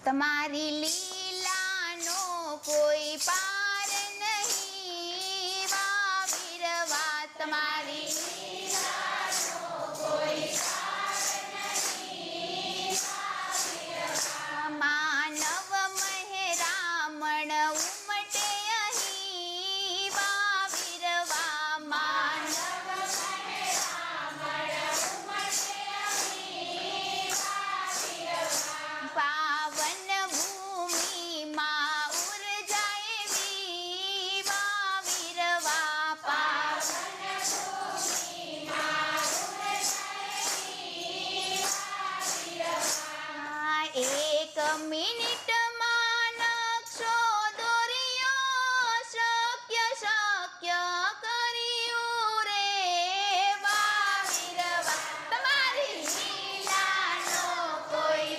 તમારી લીલાનો કોઈ પાર નહીં વા વીરવા તમારી લીલાનો કોઈ પાર નહીં વા વીરવા માનવ મહેરામણ ઉમટે અહીં વા વીરવા માનવ પાવન ભૂમિમાં ઉર્જા એવી વા વીરવા પાવન ભૂમિમાં ઉર્જા એવી વા વીરવા એક મિનિટમાં નકશો દોર્યો શક્ય કર્યું રે વા વીરવા તમારી લીલાનો કોઈ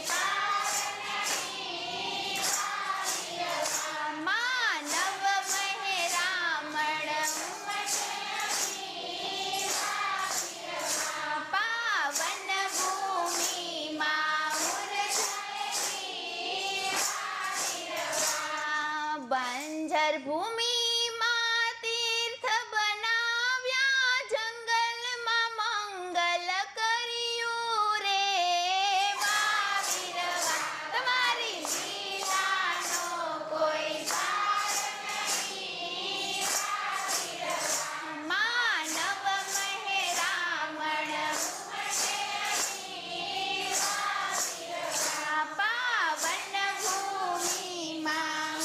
માનવ મહેરામણ પાવન ભૂમિમાં બંજર ભૂમિમાં તીર્થ બનાવ્યા જંગલમાં મંગલ કર્યું રે વા વીરવા તમારી લીલાનો કોઈ પાર નહીં વા વીરવા માનવ મહેરામણ પાવન ભૂમિમાં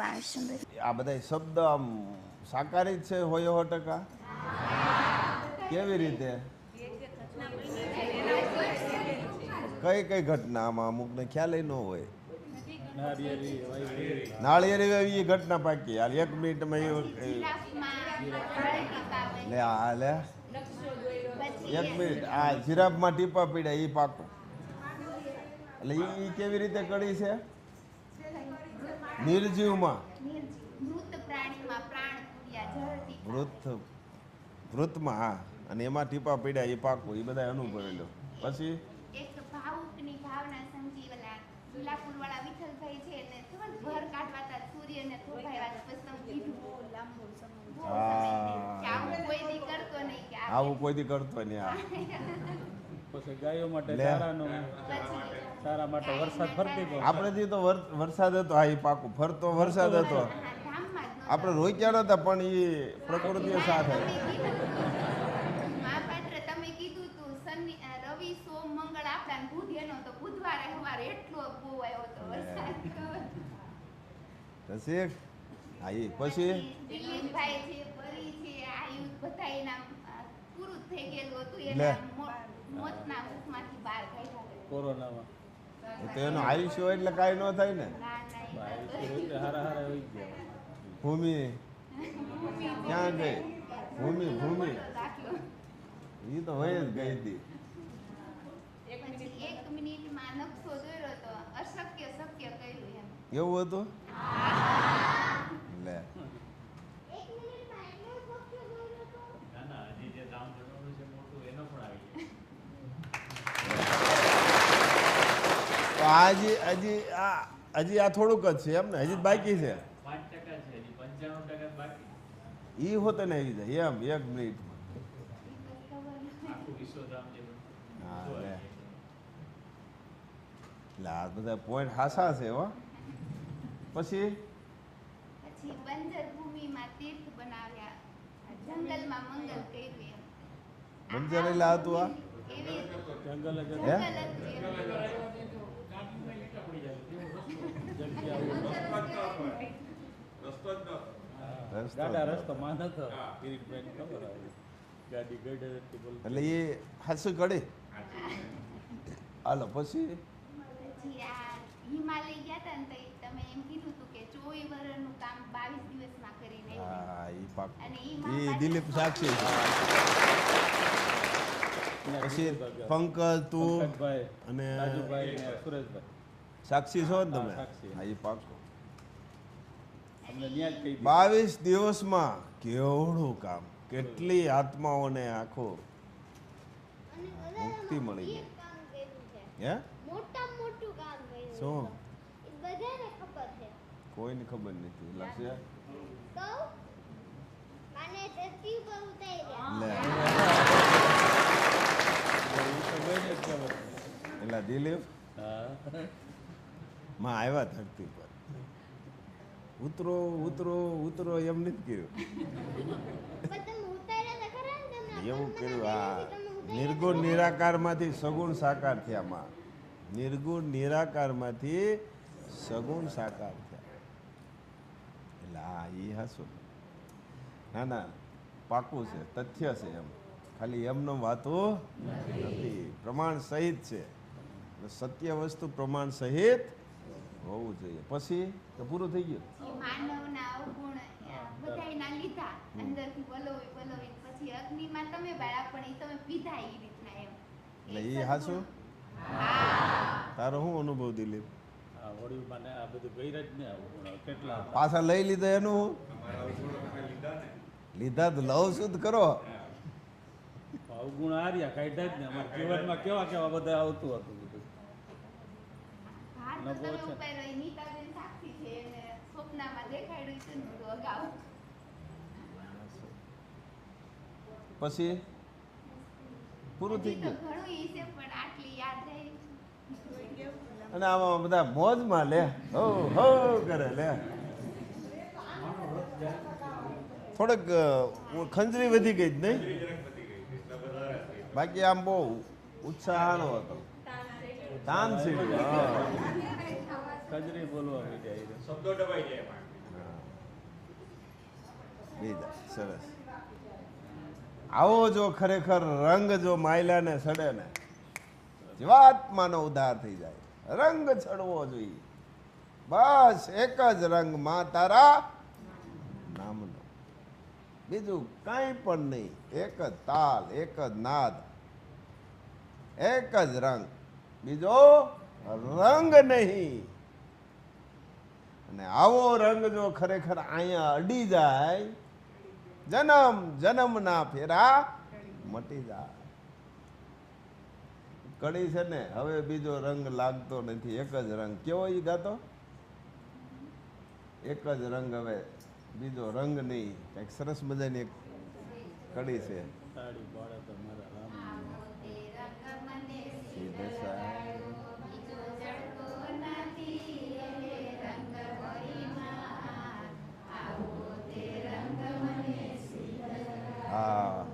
બાવીસ સુંદરી. આ બધા શબ્દ આમ સાકારી જ છે હોય 100%? કેવી રીતે? કઈ કઈ ઘટના આમાં અમુકને ખ્યાલ ન હોય. નાળિયેરી વાવી એ ઘટના પાકી. હાલ 1 મિનિટમાં લે આ લે 1 મિનિટ આ જીરાફમાં ટીપા પીડ્યા એ પાકું. એટલે એ કેવી રીતે કરી છે? નિર્જીવમાં વૃતમાં હા, અને એમાં ટીપા પીડ્યા એ પાકું. એ બધા અનુભવેલો. પછી એક ભાવુકની ભાવના સમજી ઓલા લીલાપુરવાળા વિઠ્ઠલભાઈ છે ને ખબર ભર કાઢવાતા સૂર્યને થોભાવ્યા પછી કીધું લાંબો સમય આવું કોઈ દી કરતો નહીં કે આવું કોઈ દી કરતો નહીં. પછી ગાયો માટે સારા માટે વરસાદ ફરતી ગયો. આપણેથી તો વરસાદ હતો. હા એ પાકું. ફરતો વરસાદ હતો. આપણે રોક્યા નતા પણ એ પ્રકૃતિએ સાથ મહાપાત્ર તમે કીધું તું રવિ સોમ મંગળ આપડા બુધ એનો તો બુધવારે સવારે એટલો બહુ આવ્યો હતો વરસાદ. રસિક હા એ પછી દિલીપભાઈ છે પરી છે આ યુદ્ધ બધા એના પૂરું થઈ ગયેલું હતું એના મોતના મુખમાંથી બહાર કાઢ્યા કોરોનામાં તો એનું આયુષ્ય હોય એટલે કાંઈ ન થાય ને. હારા હોય ગયા. ભૂમિ ક્યાં ગઈ? ભૂમિ એ તો હોય જ ગઈ હતી. એક મિનિટમાં નકશો દોર્યો તો અશક્ય શક્ય કર્યું એમ. એવું હતું લે. હજી આ થોડુંક જ છે એમ ને? હજી બાકી છે. 5% ઈ હોતે ને આવી જાય એમ 1 મિનિટમાં. હા લે આ બધા પોઈન્ટ હાસા છે હો. પછી બંજર ભૂમિમાં તીર્થ બનાવ્યા, જંગલમાં મંગલ કર્યું એમ. બંજર એટલે હતું આ એવી જંગલ જ હે? ગાડા રસ્તો માં નતો. કિરીટભાઈ ખબર આવી ગાડી ગડે એટલે એ હાસુ કડી. હાલો પછી આ હિમાલય ગયા હતા ને તો તમે એમ કીધું હતું કે 24 વર્ષનું કામ 22 દિવસમાં કરીને આવ્યા. હા ઈ પાક અને ઈ દિલીપ સાક્ષી છે. પછી પંકજ તું પંકજભાઈ અને રાજુભાઈ ને સુરેશભાઈ સાક્ષી છો ને તમે? સાક્ષી. હા ઈ પાક અમને ન્યાજ કહી દીધું. 22 દિવસમાં કેવડું કામ, કેટલી આત્માઓને આખો મુક્તિ મળી ગઈ. હે મોટા મોટું કામ કર્યું શું? એ બધાને ખબર છે. કોઈને ખબર નથી. લક્ષ્ય તો મને ધરતી ઉપર ઉતાર્યા. લે એટલે દિલીપ હા માં આવ્યા ધરતી પર. ઉતરો ઉતરો ઉતરો એમ નથી કર્યું. પણ તમે ઉતાર્યા તો ખરા ને તમને એવું કર્યું. આ તમે ઉતાર્યા નિર્ગુણ નિરાકારમાંથી સગુણ સાકાર થયા માં. નિર્ગુણ નિરાકારમાંથી સગુણ સાકાર થયા. એટલે હા એ હાસો. ના ના પાકું છે, તથ્ય છે. એમ ખાલી એમનો વાતો નથી, પ્રમાણ સહિત છે. સત્ય વસ્તુ પ્રમાણ સહિત હોવું જોઈએ. પછી તો પૂરું થઈ ગયું. માનવના અવગુણ બધાયના લીધા અંદરથી વલોવી પછી અગ્નિમાં તમે બાળા પણ એ તમે પીધા એ રીતના એમ. એટલે એ હાસું. તારો શું અનુભવ દિલીપ? આ હોળીમાં ને આ બધું ગઈ જ ને આવું કેટલા પાછા લઈ લીધા એનું લીધા તો લવ શુદ્ધ કરો. અવગુણ આર્યા કાઢ્યા જ ને અમારા જીવનમાં કેવા કેવા બધા આવતું હતું બધું. ભાર તો તમે ઉપાડ્યો એ નીતાબેન સાક્ષી છે એને સ્વપ્નમાં દેખાડ્યું છે ને બધું અગાઉ. પછી પૂરું થઈ હજી તો ગયું. ઘણું ઈ છે પણ આટલી યાદ રહી. અને આમાં બધા મોજમાં લે હો હો કરે લે. થોડોક ખંજરી વધી ગઈ જ નહીં? બાકી આમ બહુ ઉત્સાહનો હતો. તાનસેન કજરી બોલવા માંડ્યા. શબ્દો દબાઈ જાય એમાં. બીજા સરસ. આવો જો ખરેખર રંગ જો માયલાને સડે ને જીવાત્માનો ઉદ્ધાર થઈ જાય. રંગ ચડવો જોઈએ. બસ એક જ રંગ માં તારા નામનો, બીજું કાંઈ પણ નહીં. એક જ તાલ, એક જ નાદ, એક જ રંગ, બીજો રંગ નહીં. અને આવો રંગ જો ખરેખર અહીંયા અડી જાય, જન્મ જન્મના ફેરા મટી જાય. કડી છે ને હવે બીજો રંગ લાગતો નથી, એક જ રંગ. કેવો ઈ ગાતો? એક જ રંગ, હવે બીજો રંગ નહીં. કંઈક સરસ મજાની એક કડી છે. તાળી પાડે તો મારા રામ સીધે સાહેબ. હા,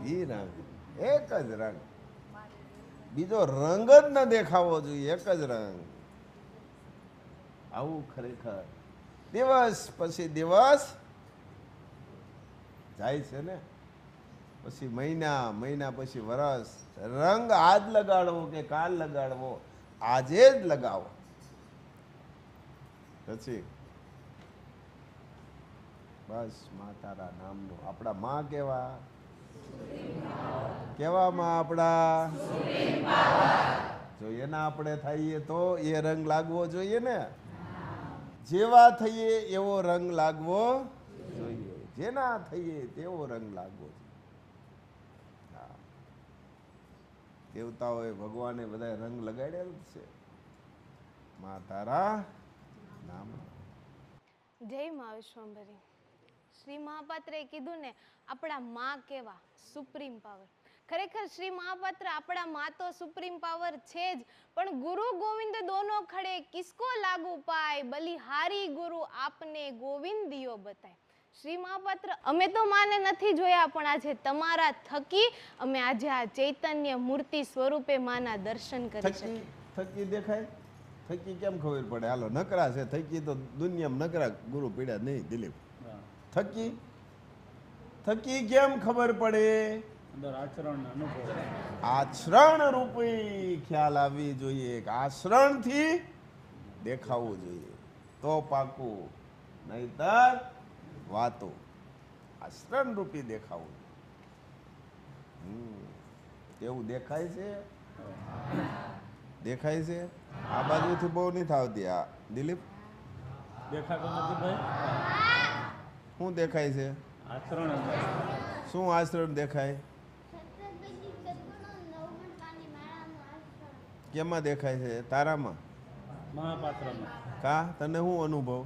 ઈ રંગ, એક જ રંગ, બીજો રંગ જ ન દેખાવો જોઈએ. એક જ રંગ. આવું ખરેખર દિવસ પછી દિવસ જાય છે ને, પછી મહિના, મહિના પછી વરસ. રંગ આજ લગાડવો કે કાલ લગાડવો, આજે જ લગાવો. પછી બસ માં તારા નામનું. આપણા માં કેવા કેવા માં? આપણા જો એના આપણે થઈએ તો એ રંગ લાગવો જોઈએ ને. જેવા થઈએ એવો રંગ લાગવો જોઈએ, જેના થઈએ તેવો રંગ લાગવો જોઈએ. હા, દેવતાઓએ ભગવાને બધા રંગ લગાડેલ છે. માં તારા નામ. જય મા વિશ્વંભરી. શ્રી મહાપાત્રે કીધું ને આપણા માં કેવા સુપ્રીમ પાવર. ખરેખર શ્રી મહાપાત્ર આપણા માં તો સુપ્રીમ પાવર છે જ, પણ ગુરુ ગોવિંદ દોનો ખડે કિસકો લાગુ પાય, બલિહારી ગુરુ આપને ગોવિંદિયો બતાય. શ્રી મહાપાત્ર અમે તો માને નથી જોયા, પણ આજે તમારા થકી અમે આજે આ ચૈતન્ય મૂર્તિ સ્વરૂપે માના દર્શન કરી શકીએ. થકી દેખાય? થકી કેમ ખબર પડે? હાલો, નકરા છે થકી તો દુનિયામાં નકરા ગુરુ પીડ્યા નહીં. દિલીપ, થકી થકી કેમ ખબર પડે? અંદર આચરણ અનુભવ, આચરણ રૂપી ખ્યાલ આવવી જોઈએ. આચરણથી દેખાવું જોઈએ તો પાકું, નહીતર વાતો. આચરણ રૂપી દેખાવું. કેવું દેખાય છે? દેખાય છે? આ બાજુથી બહુ નથી આવતી. આ દિલીપ દેખાતો નથી ભાઈ? શું દેખાય છે? આચરણ શું આચરણ દેખાય? કેમાં દેખાય છે? તારામાં? મહાપાત્રમાં. કા તને શું અનુભવ?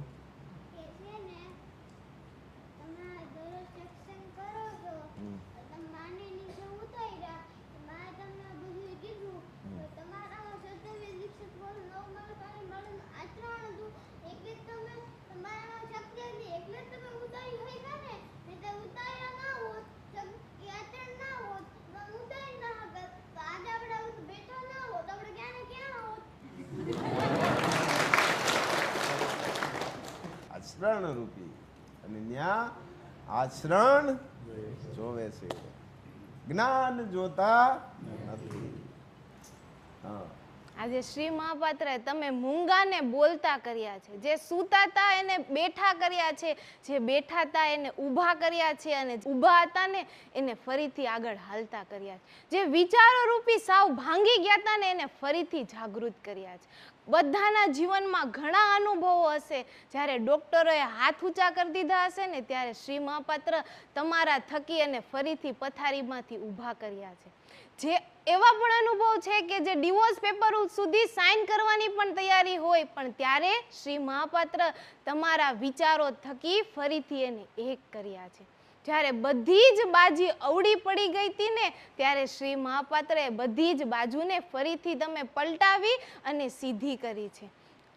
આચરણ રૂપી. અને ન્યા આચરણ જોવે છે, જ્ઞાન જોતા નથી. હા, આજે શ્રી મહાપાત્રે તમે મૂંગાને બોલતા કર્યા છે, જે સૂતા હતા એને બેઠા કર્યા છે, જે બેઠા હતા એને ઊભા કર્યા છે, અને ઊભા હતા ને એને ફરીથી આગળ હાલતા કર્યા છે, જે વિચારો રૂપી સાવ ભાંગી ગયા હતા ને એને ફરીથી જાગૃત કર્યા છે. બધાના જીવનમાં ઘણા અનુભવો હશે. જ્યારે ડોક્ટરોએ હાથ ઊંચા કરી દીધા હશે ને ત્યારે શ્રી મહાપાત્ર તમારા થકી અને ફરીથી પથારીમાંથી ઊભા કર્યા છે. જે એવા પણ અનુભવ છે કે જે ડિવોર્સ પેપર સુધી સાઇન કરવાની પણ તૈયારી હોય, પણ ત્યારે શ્રી મહાપાત્ર તમારા વિચારો થકી ફરીથી એને એક કર્યા છે. જ્યારે બધી જ બાજી અવળી પડી ગઈ હતી ને ત્યારે શ્રી મહાપાત્રે બધી જ બાજુને ફરીથી તમે પલટાવી અને સીધી કરી છે.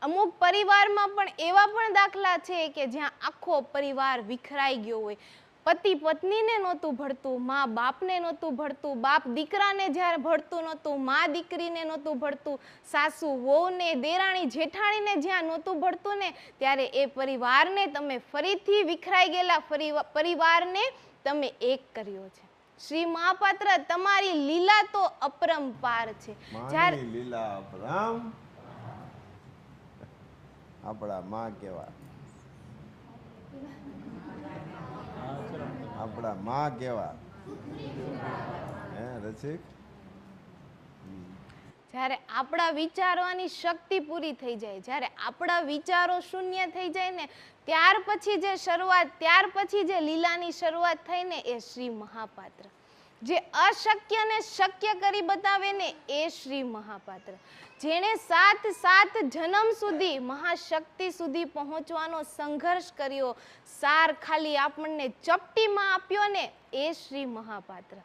અમુક પરિવારમાં પણ એવા પણ દાખલા છે કે જ્યાં આખો પરિવાર વિખરાઈ ગયો હોય, પતિ પત્નીને નહોતું ભળતું, મા બાપને નહોતું ભળતું, બાપ દીકરાને જ્યારે ભળતું નહોતું, મા દીકરીને નહોતું ભળતું, સાસુ વહુને દેરાણી જેઠાણીને જ્યાં નહોતું ભળતું ને, ત્યારે એ પરિવારને તમે ફરીથી વિખરાઈ ગયેલા પરિવારને તમે એક કર્યો છે. શ્રી મહાપાત્ર, તમારી લીલા તો અપરંપાર છે. જ્યારે માની લીલા અપરમ, આપણા માં કેવા, આપણા માં કેવા હે રસિક? જ્યારે આપણા વિચારવાની શક્તિ પૂરી થઈ જાય, જ્યારે આપણા વિચારો શૂન્ય થઈ જાય ને, ત્યાર પછી જે લીલાની શરૂઆત થઈ ને, એ શ્રી મહાપાત્ર. જે અશક્યને શક્ય કરી બતાવે ને, એ શ્રી મહાપાત્ર. જેણે 7 જન્મ સુધી મહાશક્તિ સુધી પહોંચવાનો સંઘર્ષ કર્યો, સાર ખાલી આપણને ચપટીમાં આપ્યો ને, એ શ્રી મહાપાત્ર.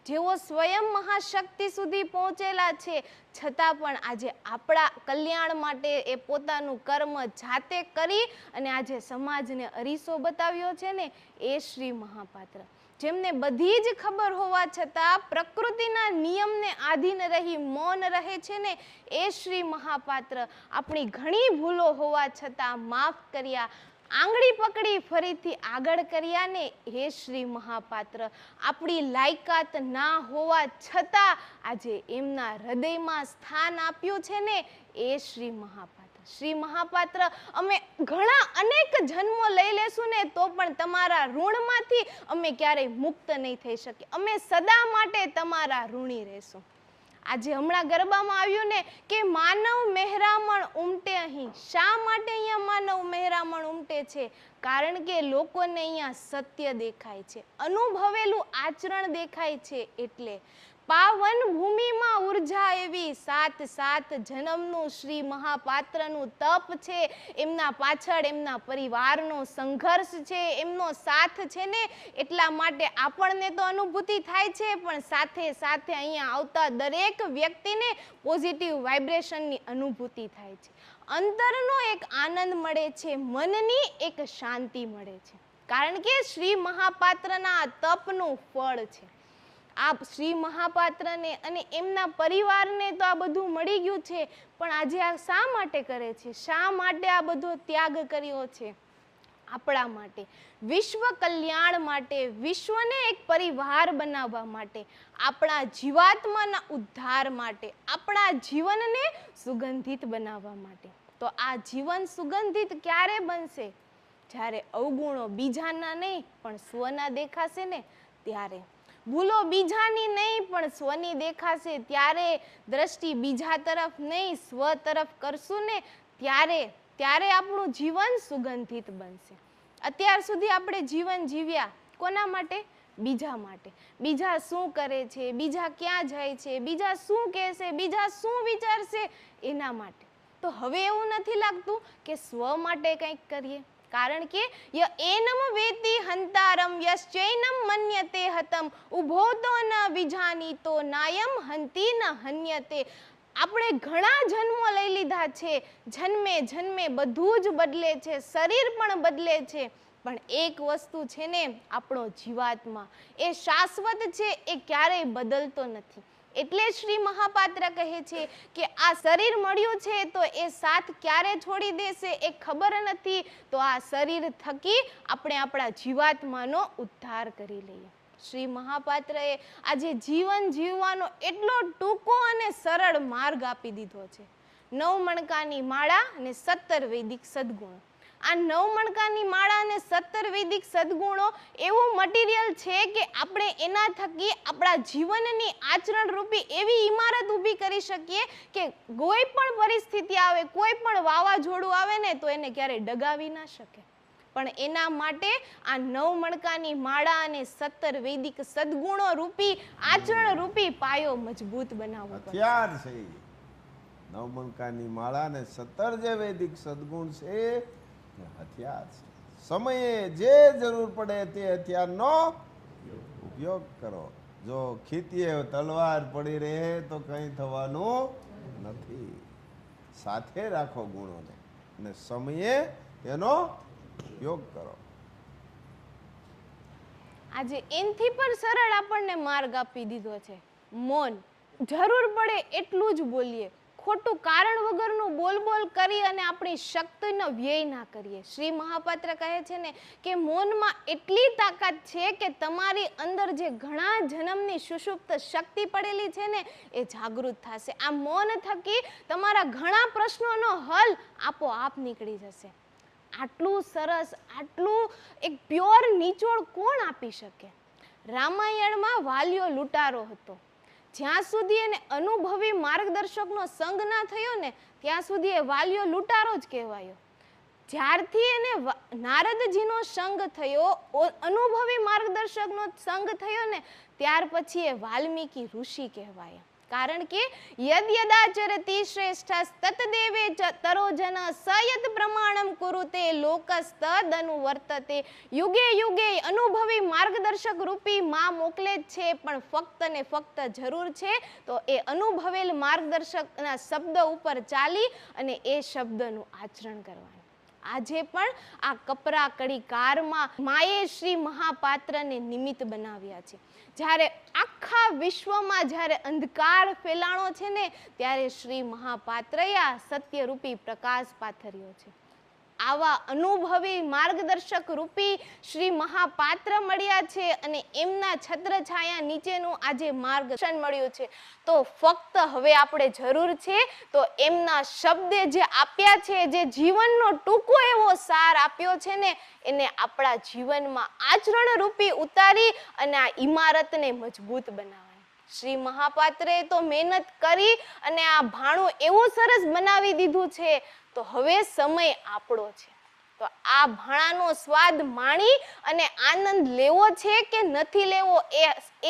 જેઓ સ્વયં મહાશક્તિ સુધી પહોંચેલા છે, છતાં પણ આજે આપણા કલ્યાણ માટે એ પોતાનું કર્મ જાતે કરી અને આજે સમાજને અરીસો બતાવ્યો છે ને, એ શ્રી મહાપાત્ર. જેમને બધી જ ખબર હોવા છતાં પ્રકૃતિના નિયમને આધીન રહી મૌન રહે છે ને, એ શ્રી મહાપાત્ર. આપણી ઘણી ભૂલો હોવા છતાં માફ કર્યા, આંગળી પકડી ફરીથી આગળ કર્યા ને, હે શ્રી મહાપાત્ર. આપણી લાયકાત ના હોવા છતાં આજે એમના હૃદયમાં સ્થાન આપ્યું છે ને, એ શ્રી મહાપાત્ર. શ્રી મહાપાત્ર, અમે ઘણા અનેક જન્મો લઈ લેશું ને તો પણ તમારા ઋણમાંથી અમે ક્યારેય મુક્ત નહીં થઈ શકીએ. અમે સદા માટે તમારા ઋણી રહેશું. આજે હમણાં ગરબામાં આવ્યું ને કે માનવ મહેરામણ ઉમટે અહીં. શા માટે અહીંયા માનવ મહેરામણ ઉમટે છે? કારણ કે લોકોને અહીંયા સત્ય દેખાય છે, અનુભવેલું આચરણ દેખાય છે. એટલે પાવન ભૂમિમાં ઉર્જા એવી 7 જન્મનું શ્રી મહાપાત્રનું તપ છે. એમના પાછળ એમના પરિવારનો સંઘર્ષ છે, એમનો સાથ છે ને, એટલા માટે આપણને તો અનુભૂતિ થાય છે, પણ સાથે સાથે અહીંયા આવતા દરેક વ્યક્તિને પોઝિટિવ વાઇબ્રેશનની અનુભૂતિ થાય છે. અંતરનો એક આનંદ મળે છે, મનની એક શાંતિ મળે છે, કારણ કે શ્રી મહાપાત્રના આ તપનું ફળ છે. આ શ્રી મહાપાત્રને અને એમના પરિવારને તો આ બધું મળી ગયું છે, પણ આજે આ શા માટે કરે છે? શા માટે આ બધો ત્યાગ કર્યો છે? આપણા માટે, વિશ્વ કલ્યાણ માટે, વિશ્વને એક પરિવાર બનાવવા માટે, આપણા જીવાત્માના ઉદ્ધાર માટે, આપણા જીવનને સુગંધિત બનાવવા માટે. તો આ જીવન સુગંધિત ક્યારે બનશે? જ્યારે અવગુણો બીજાના નહીં પણ સ્વના દેખાશે ને, ત્યારે. ભૂલો બીજાની નહીં પણ સ્વની દેખાશે, ત્યારે. દ્રષ્ટિ બીજા તરફ નહીં સ્વ તરફ કરશું ને, ત્યારે આપણું જીવન સુગંધિત બનશે. અત્યાર સુધી આપણે જીવન જીવ્યા કોના માટે? બીજા માટે. બીજા શું કરે છે, બીજા ક્યાં જાય છે, બીજા શું કહેશે, બીજા શું વિચારશે, એના માટે. તો હવે એવું નથી લાગતું કે સ્વ માટે કંઈક કરીએ? કારણ કે ય એનમ વેતી હંતારમ યશ્ચૈનમ મન્યતે હતમ ઉભો તો ન વિજાનીતો નાયમ હંતી ન હન્યતે. આપણે ઘણા જન્મો લઈ લીધા છે, જન્મે બધું જ બદલે છે, શરીર પણ બદલે છે, પણ એક વસ્તુ છે ને, આપણો જીવાત્મા એ શાશ્વત છે, એ ક્યારેય બદલતો નથી. એટલે શ્રી મહાપાત્ર કહે છે કે આ શરીર મળ્યું છે તો એ સાથ ક્યારે છોડી દેશે એ ખબર નથી, તો આ શરીર થકી આપણે આપણા જીવાત્માનો ઉદ્ધાર કરી લઈએ. શ્રી મહાપાત્રએ આજે જીવન જીવવાનો એટલો ટૂંકો અને સરળ માર્ગ આપી દીધો છે. 9 મણકાની માળા અને 17 વૈદિક સદગુણો. આ 9 મણકાની માળા અને 17 વૈદિક સદગુણો એવું મટીરિયલ છે કે આપણે એના થકી આપણા જીવનની આચરણ રૂપી એવી ઇમારત ઊભી કરી શકીએ કે કોઈ પણ પરિસ્થિતિ આવે, કોઈ પણ વાવાઝોડું આવે ને તો એને ક્યારેય ડગાવી ના શકે. પણ એના માટે આ 9 મણકાની માળા અને 17 વૈદિક સદગુણો રૂપી આચરણ રૂપી પાયો મજબૂત બનાવવો પડે. હથિયાર છે 9 મણકાની માળા અને 17 જે વૈદિક સદગુણ છે, હથિયાર છે. સમયે જે જરૂર પડે તે હથિયારનો ઉપયોગ કરો. જો ખીતીએ તલવાર પડી રહે તો કંઈ થવાનું નથી. સાથે રાખો ગુણોને અને સમયે તેનો ઉપયોગ કરો. આજે એનથી પણ સરળ આપણને માર્ગ આપી દીધો છે, મૌન. જરૂર પડે એટલું જ બોલીએ, ખોટું કારણ વગરનું બોલ કરી અને આપણી શક્તિનો વ્યય ના કરીએ. શ્રી મહાપાત્ર કહે છે ને કે મૌનમાં એટલી તાકાત છે કે તમારી અંદર જે ઘણા જન્મની સુષુપ્ત શક્તિ પડેલી છે ને એ જાગૃત થશે. આ મૌન થકી તમારા ઘણા પ્રશ્નોનો હલ આપોઆપ નીકળી જશે. આટલું સરસ, આટલું એક પ્યોર નિચોડ કોણ આપી શકે? રામાયણમાં વાલિયો લૂંટારો હતો. જ્યાં સુધી એને અનુભવી માર્ગદર્શકનો સંગ ના થયો ને ત્યાં સુધી એ વાલિયો લૂંટારો જ કહેવાયો. જ્યારથી એને નારદજીનો સંગ થયો, અનુભવી માર્ગદર્શકનો સંગ થયો ને ત્યાર પછી એ વાલ્મીકી ઋષિ કહેવાયા. કારણ કે યદ્યદાચરતિ શ્રેષ્ઠ તતદેવે તરોજન સયત પ્રમાણમ કુરુતે લોકસ્તદ અનુવર્તતે. યુગે યુગે અનુભવી માર્ગદર્શક રૂપી માં મોકલે જ છે, પણ ફક્ત ને ફક્ત જરૂર છે તો એ અનુભવેલ માર્ગદર્શકના શબ્દ ઉપર ચાલી અને એ શબ્દનું આચરણ કરવાનું. આજે પણ આ કપરા કડી કારમાં માએ શ્રી મહાપાત્રને નિમિત્ત બનાવ્યા છે. જ્યારે આખા વિશ્વમાં જ્યારે અંધકાર ફેલાણો છે ને ત્યારે શ્રી મહાપાત્રએ આ સત્યરૂપી પ્રકાશ પાથર્યો છે. આવા અનુભવી માર્ગદર્શક રૂપી શ્રી મહાપાત્ર મળ્યા છે અને એમના છત્રછાયા નીચેનું આજે માર્ગદર્શન મળ્યું છે. તો ફક્ત હવે આપણે જરૂર છે તો એમના શબ્દે જે આપ્યા છે, જે જીવનનો ટૂંકો એવો સાર આપ્યો છે ને એને આપણા જીવનમાં આચરણ રૂપી ઉતારી અને આ ઇમારતને મજબૂત બનાવવાની. શ્રી મહાપાત્રે તો મહેનત કરી અને આ ભાણું એવું સરસ બનાવી દીધું છે. તો હવે સમય આપણો છે. તો આ ભાણાનો સ્વાદ માણી અને આનંદ લેવો છે કે નથી લેવો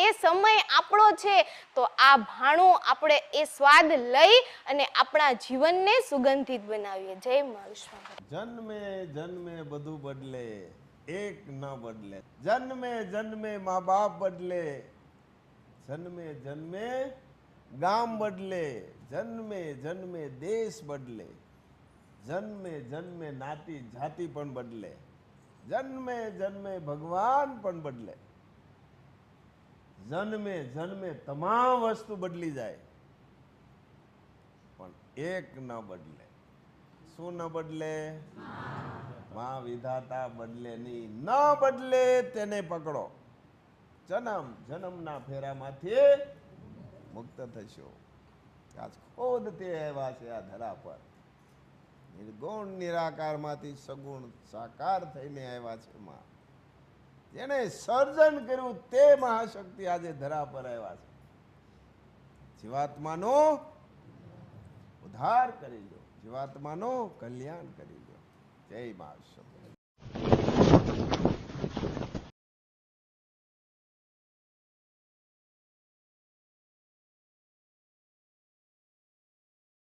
એ સમય આપણો છે. તો આ ભાણું આપણે એ સ્વાદ લઈ અને આપણા જીવનને સુગંધિત બનાવીએ. જય મા વિશ્વકર્મા. જન્મે જન્મે બધું બદલે, એક ન બદલે. જન્મે જન્મે મા બાપ બદલે, જન્મે જન્મે ગામ બદલે, જન્મે જન્મે દેશ બદલે, જન્મે જન્મે નાતી જાતિ પણ બદલે, જન્મે જન્મે ભગવાન પણ બદલે, જન્મે જન્મે તમામ વસ્તુ બદલી જાય પણ એક ન બદલે. શું ન બદલે? માં વિધાતા બદલે નહીં. ન બદલે તેને પકડો, જન્મ જન્મના ફેરામાંથી મુક્ત થશો. આજ ખુદ તે આવ્યા છે આ ધરા પર. નિર્ગુણ નિરાકારમાંથી સગુણ સાકાર થઈને આવ્યા છે માં. જેને સર્જન કર્યું તે મહાશક્તિ આજે ધરા પર આવ્યા છે. જીવાત્માનો ઉદ્ધાર કરી લો, જીવાત્માનો કલ્યાણ કરી લો. જય મા.